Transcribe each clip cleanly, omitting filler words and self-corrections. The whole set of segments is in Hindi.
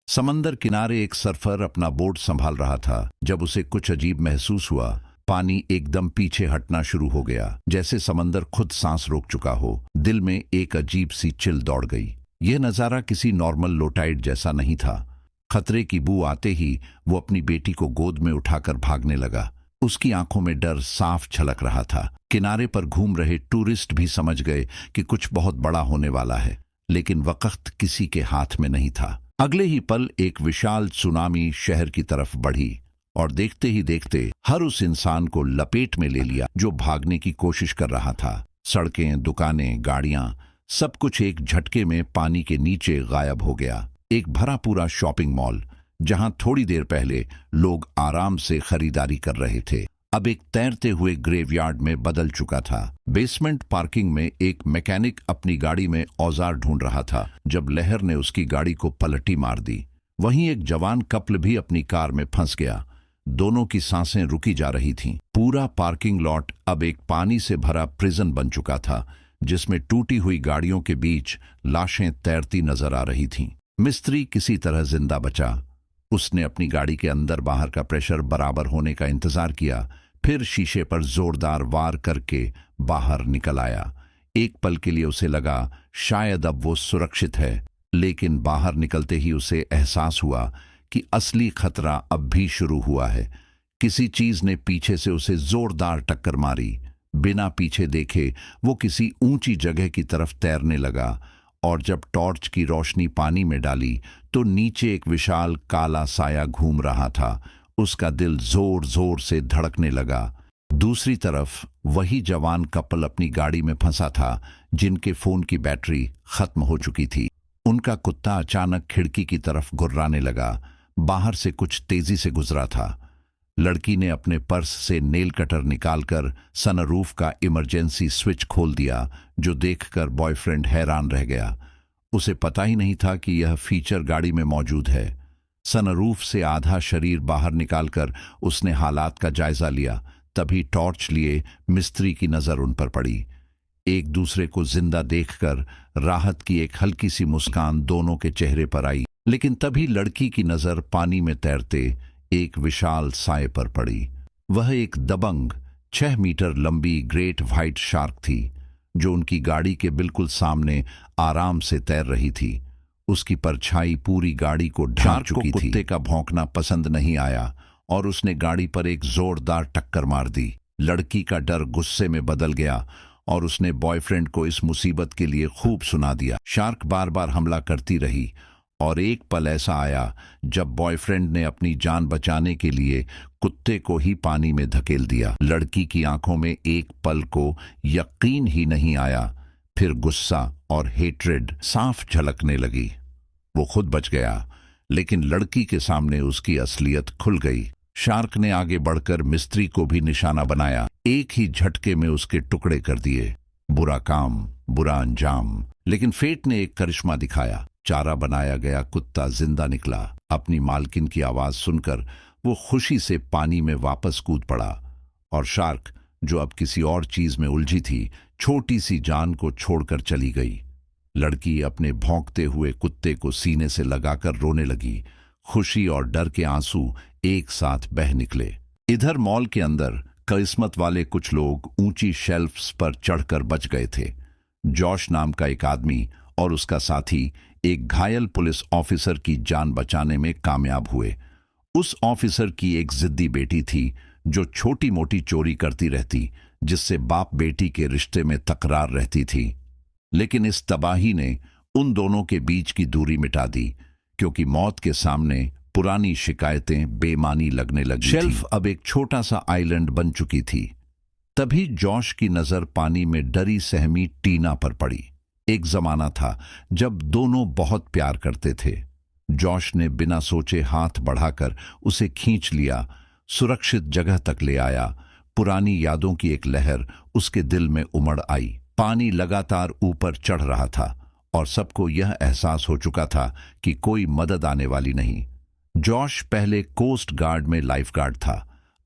समंदर किनारे एक सर्फर अपना बोट संभाल रहा था जब उसे कुछ अजीब महसूस हुआ। पानी एकदम पीछे हटना शुरू हो गया, जैसे समंदर खुद सांस रोक चुका हो। दिल में एक अजीब सी चिल दौड़ गई। यह नजारा किसी नॉर्मल लो टाइड जैसा नहीं था। खतरे की बू आते ही वो अपनी बेटी को गोद में उठाकर भागने लगा। उसकी आंखों में डर साफ झलक रहा था। किनारे पर घूम रहे टूरिस्ट भी समझ गए कि कुछ बहुत बड़ा होने वाला है, लेकिन वक्त किसी के हाथ में नहीं था। अगले ही पल एक विशाल सुनामी शहर की तरफ बढ़ी और देखते ही देखते हर उस इंसान को लपेट में ले लिया जो भागने की कोशिश कर रहा था। सड़कें, दुकानें, गाड़ियां, सब कुछ एक झटके में पानी के नीचे गायब हो गया। एक भरा पूरा शॉपिंग मॉल, जहां थोड़ी देर पहले लोग आराम से खरीदारी कर रहे थे, अब एक तैरते हुए ग्रेवयार्ड में बदल चुका था। बेसमेंट पार्किंग में एक मैकेनिक अपनी गाड़ी में औजार ढूंढ रहा था जब लहर ने उसकी गाड़ी को पलटी मार दी। वहीं एक जवान कपल भी अपनी कार में फंस गया। दोनों की सांसें रुकी जा रही थीं। पूरा पार्किंग लॉट अब एक पानी से भरा प्रिजन बन चुका था, जिसमें टूटी हुई गाड़ियों के बीच लाशें तैरती नजर आ रही थीं। मिस्त्री किसी तरह जिंदा बचा। उसने अपनी गाड़ी के अंदर बाहर का प्रेशर बराबर होने का इंतजार किया, फिर शीशे पर जोरदार वार करके बाहर निकल आया। एक पल के लिए उसे लगा शायद अब वो सुरक्षित है, लेकिन बाहर निकलते ही उसे एहसास हुआ कि असली खतरा अब भी शुरू हुआ है। किसी चीज ने पीछे से उसे जोरदार टक्कर मारी। बिना पीछे देखे वो किसी ऊंची जगह की तरफ तैरने लगा और जब टॉर्च की रोशनी पानी में डाली तो नीचे एक विशाल काला साया घूम रहा था। उसका दिल जोर जोर से धड़कने लगा। दूसरी तरफ वही जवान कपल अपनी गाड़ी में फंसा था, जिनके फोन की बैटरी खत्म हो चुकी थी। उनका कुत्ता अचानक खिड़की की तरफ गुर्राने लगा। बाहर से कुछ तेजी से गुजरा था। लड़की ने अपने पर्स से नेल कटर निकालकर सनरूफ का इमरजेंसी स्विच खोल दिया, जो देखकर बॉयफ्रेंड हैरान रह गया। उसे पता ही नहीं था कि यह फीचर गाड़ी में मौजूद है। सनरूफ से आधा शरीर बाहर निकालकर उसने हालात का जायजा लिया। तभी टॉर्च लिए मिस्त्री की नजर उन पर पड़ी। एक दूसरे को जिंदा देखकर राहत की एक हल्की सी मुस्कान दोनों के चेहरे पर आई, लेकिन तभी लड़की की नजर पानी में तैरते एक विशाल साए पर पड़ी। वह एक दबंग 6 मीटर लंबी ग्रेट व्हाइट शार्क थी, जो उनकी गाड़ी के बिल्कुल सामने आराम से तैर रही थी। उसकी परछाई पूरी गाड़ी को ढांक चुकी थी। कुत्ते का भौंकना पसंद नहीं आया और उसने गाड़ी पर एक जोरदार टक्कर मार दी। लड़की का डर गुस्से में बदल गया और उसने बॉयफ्रेंड को इस मुसीबत के लिए खूब सुना दिया। शार्क बार बार हमला करती रही और एक पल ऐसा आया जब बॉयफ्रेंड ने अपनी जान बचाने के लिए कुत्ते को ही पानी में धकेल दिया। लड़की की आंखों में एक पल को यकीन ही नहीं आया, फिर गुस्सा और हेट्रेड साफ झलकने लगी। वो खुद बच गया, लेकिन लड़की के सामने उसकी असलियत खुल गई। शार्क ने आगे बढ़कर मिस्त्री को भी निशाना बनाया। एक ही झटके में उसके टुकड़े कर दिए। बुरा काम, बुरा अंजाम। लेकिन फेट ने एक करिश्मा दिखाया। चारा बनाया गया कुत्ता जिंदा निकला। अपनी मालकिन की आवाज सुनकर वो खुशी से पानी में वापस कूद पड़ा और शार्क, जो अब किसी और चीज में उलझी थी, छोटी सी जान को छोड़कर चली गई। लड़की अपने भौंकते हुए कुत्ते को सीने से लगाकर रोने लगी। खुशी और डर के आंसू एक साथ बह निकले। इधर मॉल के अंदर किस्मत वाले कुछ लोग ऊंची शेल्फ्स पर चढ़कर बच गए थे। जॉश नाम का एक आदमी और उसका साथी एक घायल पुलिस ऑफिसर की जान बचाने में कामयाब हुए। उस ऑफिसर की एक जिद्दी बेटी थी जो छोटी मोटी चोरी करती रहती, जिससे बाप बेटी के रिश्ते में तकरार रहती थी। लेकिन इस तबाही ने उन दोनों के बीच की दूरी मिटा दी, क्योंकि मौत के सामने पुरानी शिकायतें बेमानी लगने लगी। शेल्फ अब एक छोटा सा आइलैंड बन चुकी थी। तभी जॉश की नजर पानी में डरी सहमी टीना पर पड़ी। एक जमाना था जब दोनों बहुत प्यार करते थे। जॉश ने बिना सोचे हाथ बढ़ाकर उसे खींच लिया, सुरक्षित जगह तक ले आया। पुरानी यादों की एक लहर उसके दिल में उमड़ आई। पानी लगातार ऊपर चढ़ रहा था और सबको यह एहसास हो चुका था कि कोई मदद आने वाली नहीं। जॉश पहले कोस्ट गार्ड में लाइफ गार्ड था।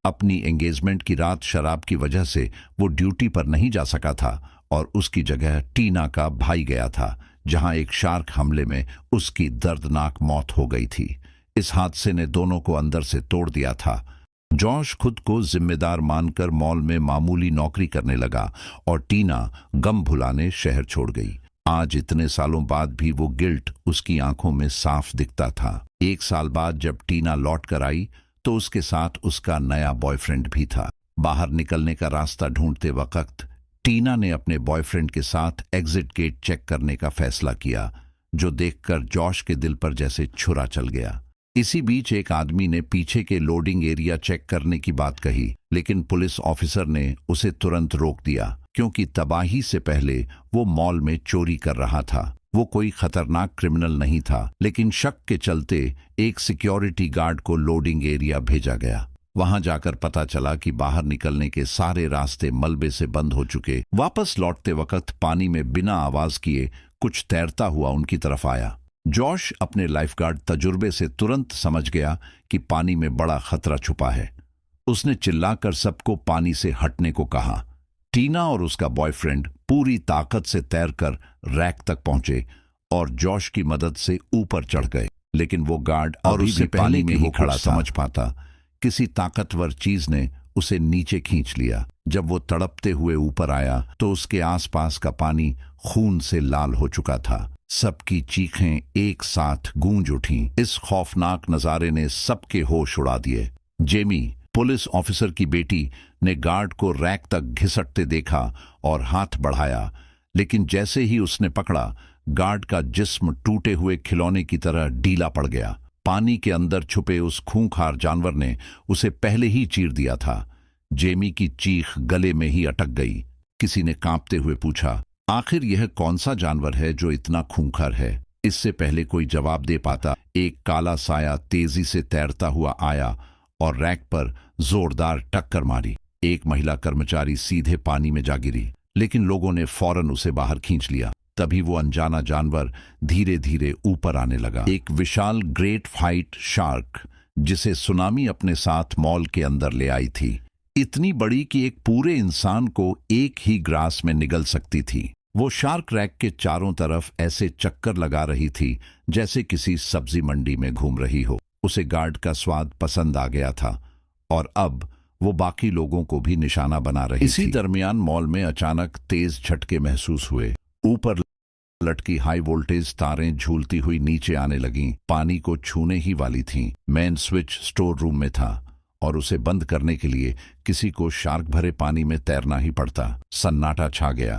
अपनी एंगेजमेंट की रात शराब की वजह से वो ड्यूटी पर नहीं जा सका था और उसकी जगह टीना का भाई गया था, जहां एक शार्क हमले में उसकी दर्दनाक मौत हो गई थी। इस हादसे ने दोनों को अंदर से तोड़ दिया था। जॉश खुद को जिम्मेदार मानकर मॉल में मामूली नौकरी करने लगा और टीना गम भुलाने शहर छोड़ गई। आज इतने सालों बाद भी वो गिल्ट उसकी आंखों में साफ दिखता था। 1 साल बाद जब टीना लौट कर आई तो उसके साथ उसका नया बॉयफ्रेंड भी था। बाहर निकलने का रास्ता ढूंढते वक्त टीना ने अपने बॉयफ्रेंड के साथ एग्जिट गेट चेक करने का फैसला किया, जो देखकर जॉश के दिल पर जैसे छुरा चल गया। इसी बीच एक आदमी ने पीछे के लोडिंग एरिया चेक करने की बात कही, लेकिन पुलिस ऑफिसर ने उसे तुरंत रोक दिया, क्योंकि तबाही से पहले वो मॉल में चोरी कर रहा था। वो कोई खतरनाक क्रिमिनल नहीं था, लेकिन शक के चलते एक सिक्योरिटी गार्ड को लोडिंग एरिया भेजा गया। वहां जाकर पता चला कि बाहर निकलने के सारे रास्ते मलबे से बंद हो चुके। वापस लौटते वक्त पानी में बिना आवाज किए कुछ तैरता हुआ उनकी तरफ आया। जॉश अपने लाइफगार्ड तजुर्बे से तुरंत समझ गया कि पानी में बड़ा खतरा छुपा है। उसने चिल्लाकर सबको पानी से हटने को कहा। टीना और उसका बॉयफ्रेंड पूरी ताकत से तैरकर रैक तक पहुंचे और जॉश की मदद से ऊपर चढ़ गए, लेकिन वो गार्ड और उससे पानी में ही खड़ा समझ पाता। किसी ताकतवर चीज ने उसे नीचे खींच लिया। जब वो तड़पते हुए ऊपर आया तो उसके आसपास का पानी खून से लाल हो चुका था। सबकी चीखें एक साथ गूंज उठीं। इस खौफनाक नजारे ने सबके होश उड़ा दिए। जेमी, पुलिस ऑफिसर की बेटी, ने गार्ड को रैक तक घिसटते देखा और हाथ बढ़ाया, लेकिन जैसे ही उसने पकड़ा, गार्ड का जिस्म टूटे हुए खिलौने की तरह ढीला पड़ गया। पानी के अंदर छुपे उस खूंखार जानवर ने उसे पहले ही चीर दिया था। जेमी की चीख गले में ही अटक गई। किसी ने कांपते हुए पूछा, आखिर यह कौन सा जानवर है जो इतना खूंखार है? इससे पहले कोई जवाब दे पाता, एक काला साया तेजी से तैरता हुआ आया और रैक पर जोरदार टक्कर मारी। एक महिला कर्मचारी सीधे पानी में जा गिरी, लेकिन लोगों ने फौरन उसे बाहर खींच लिया। तभी वो अनजाना जानवर धीरे धीरे ऊपर आने लगा। एक विशाल ग्रेट व्हाइट शार्क, जिसे सुनामी अपने साथ मॉल के अंदर ले आई थी। इतनी बड़ी कि एक पूरे इंसान को एक ही ग्रास में निगल सकती थी। वो शार्क रैक के चारों तरफ ऐसे चक्कर लगा रही थी जैसे किसी सब्जी मंडी में घूम रही हो। उसे गार्ड का स्वाद पसंद आ गया था और अब वो बाकी लोगों को भी निशाना बना रही थी। इसी दरमियान मॉल में अचानक तेज झटके महसूस हुए। ऊपर लटकी हाई वोल्टेज तारें झूलती हुई नीचे आने लगीं, पानी को छूने ही वाली थीं। मेन स्विच स्टोर रूम में था और उसे बंद करने के लिए किसी को शार्क भरे पानी में तैरना ही पड़ता। सन्नाटा छा गया,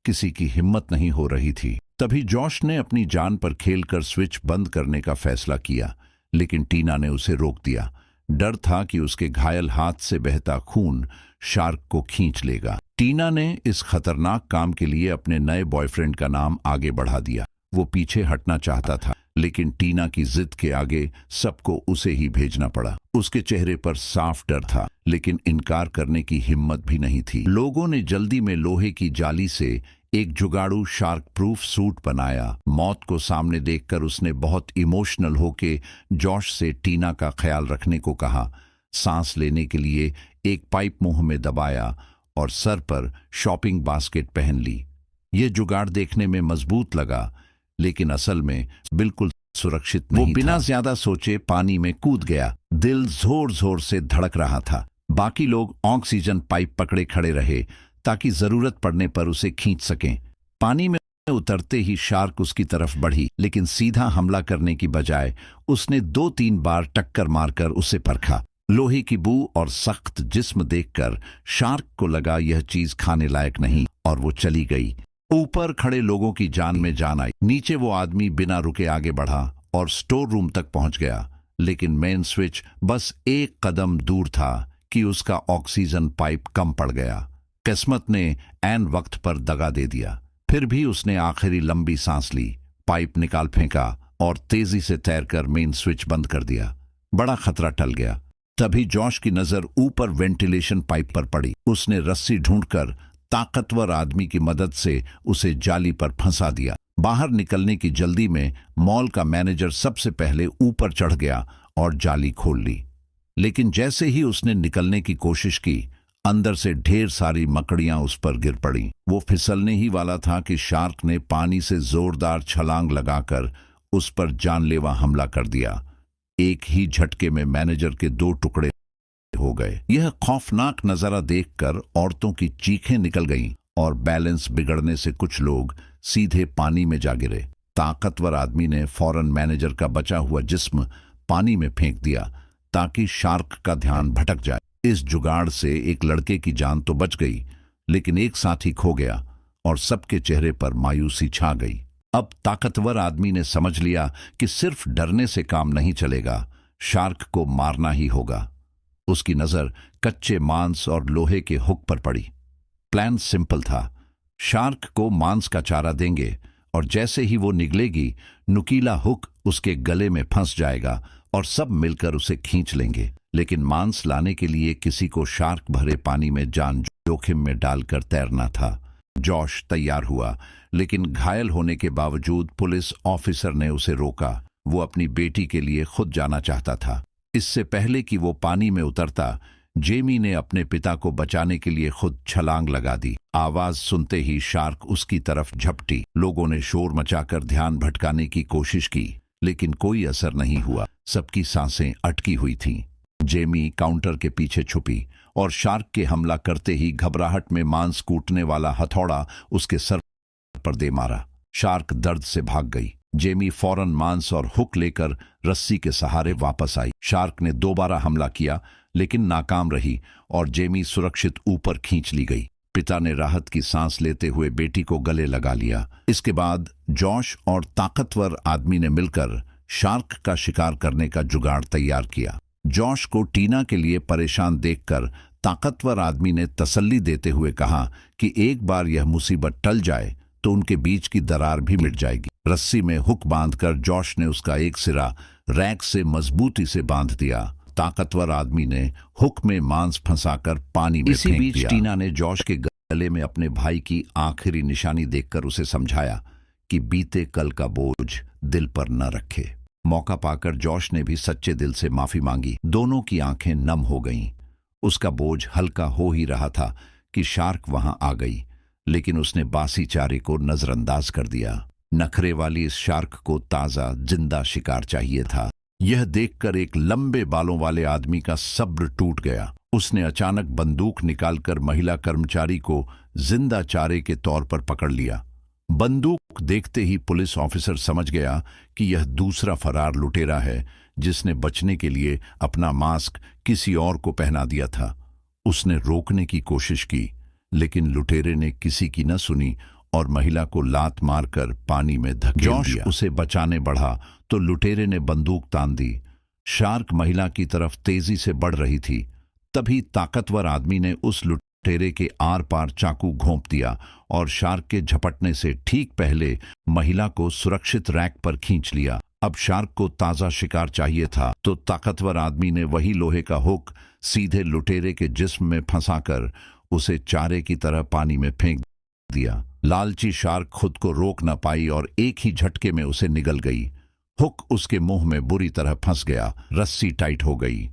किसी की हिम्मत नहीं हो रही थी। तभी जॉश ने अपनी जान पर खेलकर स्विच बंद करने का फैसला किया, लेकिन टीना ने उसे रोक दिया। डर था कि उसके घायल हाथ से बहता खून शार्क को खींच लेगा। टीना ने इस खतरनाक काम के लिए अपने नए बॉयफ्रेंड का नाम आगे बढ़ा दिया। वो पीछे हटना चाहता था, लेकिन टीना की जिद के आगे सबको उसे ही भेजना पड़ा। उसके चेहरे पर साफ डर था, लेकिन इनकार करने की हिम्मत भी नहीं थी। लोगों ने जल्दी में लोहे की जाली से एक जुगाड़ू शार्क प्रूफ सूट बनाया। मौत को सामने देखकर उसने बहुत इमोशनल होके जॉश से टीना का ख्याल रखने को कहा। सांस लेने के लिए एक पाइप मुंह में दबाया और सर पर शॉपिंग बास्केट पहन ली। ये जुगाड़ देखने में मजबूत लगा, लेकिन असल में बिल्कुल सुरक्षित नहीं था। वो बिना ज्यादा सोचे पानी में कूद गया। दिल जोर जोर से धड़क रहा था। बाकी लोग ऑक्सीजन पाइप पकड़े खड़े रहे ताकि जरूरत पड़ने पर उसे खींच सकें। पानी में उतरते ही शार्क उसकी तरफ बढ़ी, लेकिन सीधा हमला करने की बजाय उसने 2-3 बार टक्कर मारकर उसे परखा। लोहे की बू और सख्त जिस्म देखकर शार्क को लगा यह चीज खाने लायक नहीं और वो चली गई। ऊपर खड़े लोगों की जान में जान आई। नीचे वो आदमी बिना रुके आगे बढ़ा और स्टोर रूम तक पहुंच गया, लेकिन मेन स्विच बस एक कदम दूर था कि उसका ऑक्सीजन पाइप कम पड़ गया। किस्मत ने ऐन वक्त पर दगा दे दिया। फिर भी उसने आखिरी लंबी सांस ली, पाइप निकाल फेंका और तेजी से तैरकर मेन स्विच बंद कर दिया। बड़ा खतरा टल गया। तभी जॉश की नजर ऊपर वेंटिलेशन पाइप पर पड़ी। उसने रस्सी ढूंढकर ताकतवर आदमी की मदद से उसे जाली पर फंसा दिया। बाहर निकलने की जल्दी में मॉल का मैनेजर सबसे पहले ऊपर चढ़ गया और जाली खोल ली, लेकिन जैसे ही उसने निकलने की कोशिश की, अंदर से ढेर सारी मकड़ियां उस पर गिर पड़ी। वो फिसलने ही वाला था कि शार्क ने पानी से जोरदार छलांग लगाकर उस पर जानलेवा हमला कर दिया। एक ही झटके में मैनेजर के 2 टुकड़े हो गए। यह खौफनाक नजारा देखकर औरतों की चीखें निकल गईं और बैलेंस बिगड़ने से कुछ लोग सीधे पानी में जा गिरे। ताकतवर आदमी ने फौरन मैनेजर का बचा हुआ जिस्म पानी में फेंक दिया ताकि शार्क का ध्यान भटक जाए। इस जुगाड़ से एक लड़के की जान तो बच गई, लेकिन एक साथी खो गया और सबके चेहरे पर मायूसी छा गई। अब ताकतवर आदमी ने समझ लिया कि सिर्फ डरने से काम नहीं चलेगा, शार्क को मारना ही होगा। उसकी नजर कच्चे मांस और लोहे के हुक पर पड़ी। प्लान सिंपल था, शार्क को मांस का चारा देंगे और जैसे ही वो निगलेगी, नुकीला हुक उसके गले में फंस जाएगा और सब मिलकर उसे खींच लेंगे। लेकिन मांस लाने के लिए किसी को शार्क भरे पानी में जान जोखिम में डालकर तैरना था। जॉश तैयार हुआ, लेकिन घायल होने के बावजूद पुलिस ऑफिसर ने उसे रोका। वो अपनी बेटी के लिए खुद जाना चाहता था। इससे पहले कि वो पानी में उतरता, जेमी ने अपने पिता को बचाने के लिए खुद छलांग लगा दी। आवाज सुनते ही शार्क उसकी तरफ झपटी। लोगों ने शोर मचाकर ध्यान भटकाने की कोशिश की, लेकिन कोई असर नहीं हुआ। सबकी सांसें अटकी हुई थीं। जेमी काउंटर के पीछे छुपी और शार्क के हमला करते ही घबराहट में मांस कूटने वाला हथौड़ा उसके सर पर दे मारा। शार्क दर्द से भाग गई। जेमी फौरन मांस और हुक लेकर रस्सी के सहारे वापस आई। शार्क ने दोबारा हमला किया, लेकिन नाकाम रही और जेमी सुरक्षित ऊपर खींच ली गई। पिता ने राहत की सांस लेते हुए बेटी को गले लगा लिया। इसके बाद जॉश और ताकतवर आदमी ने मिलकर शार्क का शिकार करने का जुगाड़ तैयार किया। जॉश को टीना के लिए परेशान देखकर ताकतवर आदमी ने तसल्ली देते हुए कहा कि एक बार यह मुसीबत टल जाए तो उनके बीच की दरार भी मिट जाएगी। रस्सी में हुक बांधकर जॉश ने उसका एक सिरा रैक से मजबूती से बांध दिया। ताकतवर आदमी ने हुक में मांस फंसाकर पानी में फेंक दिया। इसी बीच टीना ने जॉश के गले में अपने भाई की आखिरी निशानी देखकर उसे समझाया कि बीते कल का बोझ दिल पर न रखे। मौका पाकर जॉश ने भी सच्चे दिल से माफी मांगी। दोनों की आंखें नम हो गईं। उसका बोझ हल्का हो ही रहा था कि शार्क वहां आ गई, लेकिन उसने बासी चारे को नजरअंदाज कर दिया। नखरे वाली इस शार्क को ताजा जिंदा शिकार चाहिए था। यह देखकर एक लंबे बालों वाले आदमी का सब्र टूट गया। उसने अचानक बंदूक निकालकर महिला कर्मचारी को जिंदा चारे के तौर पर पकड़ लिया। बंदूक देखते ही पुलिस ऑफिसर समझ गया कि यह दूसरा फरार लुटेरा है, जिसने बचने के लिए अपना मास्क किसी और को पहना दिया था। उसने रोकने की कोशिश की, लेकिन लुटेरे ने किसी की न सुनी और महिला को लात मारकर पानी में धकेल दिया। जॉश उसे बचाने बढ़ा तो लुटेरे ने बंदूक तान दी। शार्क महिला की तरफ तेजी से बढ़ रही थी। तभी ताकतवर आदमी ने उस लुटेरे के आर पार चाकू घोंप दिया और शार्क के झपटने से ठीक पहले महिला को सुरक्षित रैक पर खींच लिया। अब शार्क को ताजा शिकार चाहिए था, तो ताकतवर आदमी ने वही लोहे का हुक सीधे लुटेरे के जिस्म में फंसाकर उसे चारे की तरह पानी में फेंक दिया। लालची शार्क खुद को रोक न पाई और एक ही झटके में उसे निगल गई। हुक उसके मुंह में बुरी तरह फंस गया। रस्सी टाइट हो गई।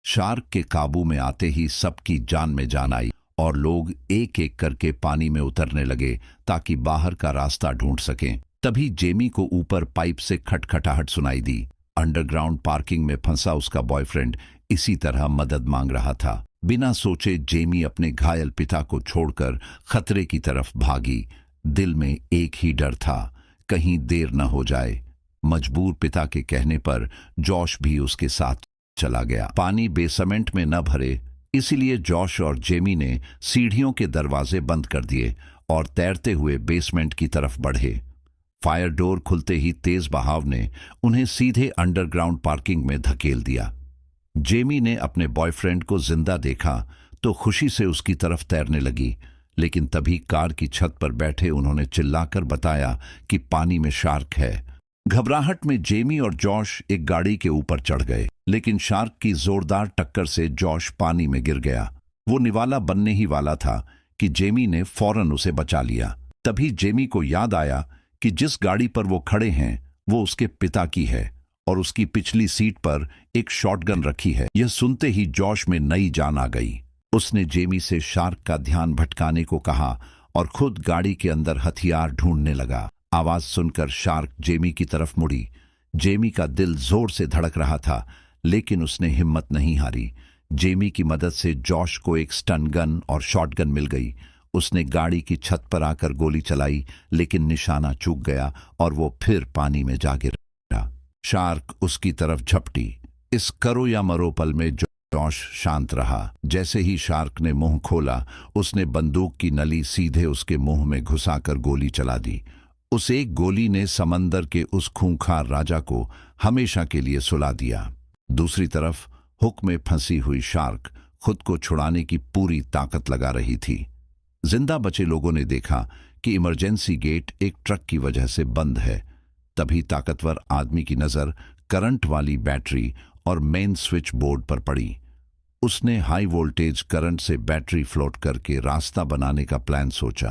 शार्क के काबू में आते ही सबकी जान में जान आई और लोग एक एक करके पानी में उतरने लगे ताकि बाहर का रास्ता ढूंढ सकें। तभी जेमी को ऊपर पाइप से खटखटाहट सुनाई दी। अंडरग्राउंड पार्किंग में फंसा उसका बॉयफ्रेंड इसी तरह मदद मांग रहा था। बिना सोचे जेमी अपने घायल पिता को छोड़कर खतरे की तरफ भागी। दिल में एक ही डर था, कहीं देर न हो जाए। मजबूर पिता के कहने पर जॉश भी उसके साथ चला गया। पानी बेसमेंट में न भरे, इसीलिए जॉश और जेमी ने सीढ़ियों के दरवाजे बंद कर दिए और तैरते हुए बेसमेंट की तरफ बढ़े। फायर डोर खुलते ही तेज बहाव ने उन्हें सीधे अंडरग्राउंड पार्किंग में धकेल दिया। जेमी ने अपने बॉयफ्रेंड को जिंदा देखा तो खुशी से उसकी तरफ तैरने लगी, लेकिन तभी कार की छत पर बैठे उन्होंने चिल्लाकर बताया कि पानी में शार्क है। घबराहट में जेमी और जॉश एक गाड़ी के ऊपर चढ़ गए, लेकिन शार्क की जोरदार टक्कर से जॉश पानी में गिर गया। वो निवाला बनने ही वाला था कि जेमी ने फौरन उसे बचा लिया। तभी जेमी को याद आया कि जिस गाड़ी पर वो खड़े हैं वो उसके पिता की है और उसकी पिछली सीट पर एक शॉटगन रखी है। यह सुनते ही जॉश में नई जान आ गई। उसने जेमी से शार्क का ध्यान भटकाने को कहा और खुद गाड़ी के अंदर हथियार ढूंढने लगा। आवाज सुनकर शार्क जेमी की तरफ मुड़ी। जेमी का दिल जोर से धड़क रहा था, लेकिन उसने हिम्मत नहीं हारी। जेमी की मदद से जॉश को एक स्टन गन और शॉटगन मिल गई। उसने गाड़ी की छत पर आकर गोली चलाई, लेकिन निशाना चूक गया और वो फिर पानी में जा गिरा। शार्क उसकी तरफ झपटी। इस करो या मरो पल में जॉश शांत रहा। जैसे ही शार्क ने मुंह खोला, उसने बंदूक की नली सीधे उसके मुंह में घुसाकर गोली चला दी। उस एक गोली ने समंदर के उस खूंखार राजा को हमेशा के लिए सुला दिया। दूसरी तरफ हुक में फंसी हुई शार्क खुद को छुड़ाने की पूरी ताकत लगा रही थी। जिंदा बचे लोगों ने देखा कि इमरजेंसी गेट एक ट्रक की वजह से बंद है। तभी ताकतवर आदमी की नजर करंट वाली बैटरी और मेन स्विच बोर्ड पर पड़ी। उसने हाई वोल्टेज करंट से बैटरी फ्लोट करके रास्ता बनाने का प्लान सोचा।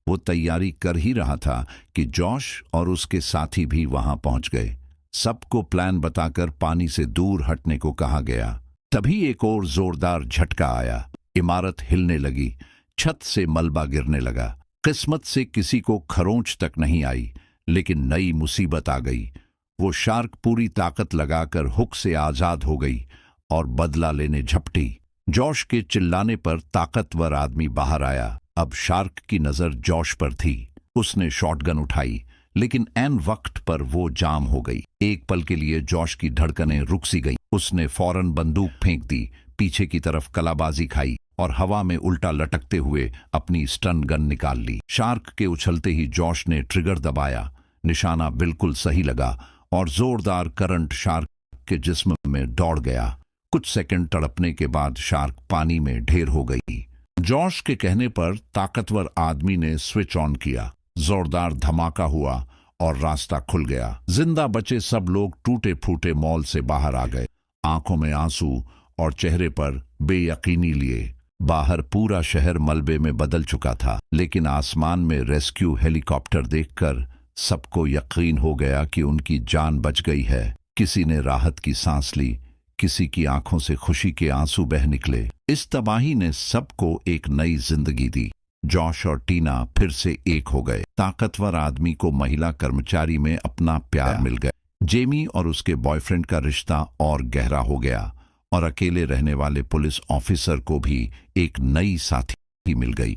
वो तैयारी कर ही रहा था कि जॉश और उसके साथी भी वहां पहुंच गए। सबको प्लान बताकर पानी से दूर हटने को कहा गया। तभी एक और जोरदार झटका आया। इमारत हिलने लगी, छत से मलबा गिरने लगा। किस्मत से किसी को खरोंच तक नहीं आई, लेकिन नई मुसीबत आ गई। वो शार्क पूरी ताकत लगाकर हुक से आजाद हो गई और बदला लेने झपटी। जॉश के चिल्लाने पर ताकतवर आदमी बाहर आया। अब शार्क की नजर जॉश पर थी। उसने शॉटगन उठाई, लेकिन ऐन वक्त पर वो जाम हो गई। एक पल के लिए जॉश की धड़कनें रुक सी गईं। उसने फौरन बंदूक फेंक दी, पीछे की तरफ कलाबाजी खाई और हवा में उल्टा लटकते हुए अपनी स्टन गन निकाल ली। शार्क के उछलते ही जॉश ने ट्रिगर दबाया। निशाना बिल्कुल सही लगा और जोरदार करंट शार्क के जिस्म में दौड़ गया। कुछ सेकंड तड़पने के बाद शार्क पानी में ढेर हो गई। जॉश के कहने पर ताकतवर आदमी ने स्विच ऑन किया। जोरदार धमाका हुआ और रास्ता खुल गया। जिंदा बचे सब लोग टूटे फूटे मॉल से बाहर आ गए, आंखों में आंसू और चेहरे पर बेयकीनी लिए। बाहर पूरा शहर मलबे में बदल चुका था, लेकिन आसमान में रेस्क्यू हेलीकॉप्टर देखकर सबको यकीन हो गया कि उनकी जान बच गई है। किसी ने राहत की सांस ली, किसी की आंखों से खुशी के आंसू बह निकले। इस तबाही ने सबको एक नई जिंदगी दी। जॉश और टीना फिर से एक हो गए। ताकतवर आदमी को महिला कर्मचारी में अपना प्यार मिल गया। जेमी और उसके बॉयफ्रेंड का रिश्ता और गहरा हो गया और अकेले रहने वाले पुलिस ऑफिसर को भी एक नई साथी मिल गई।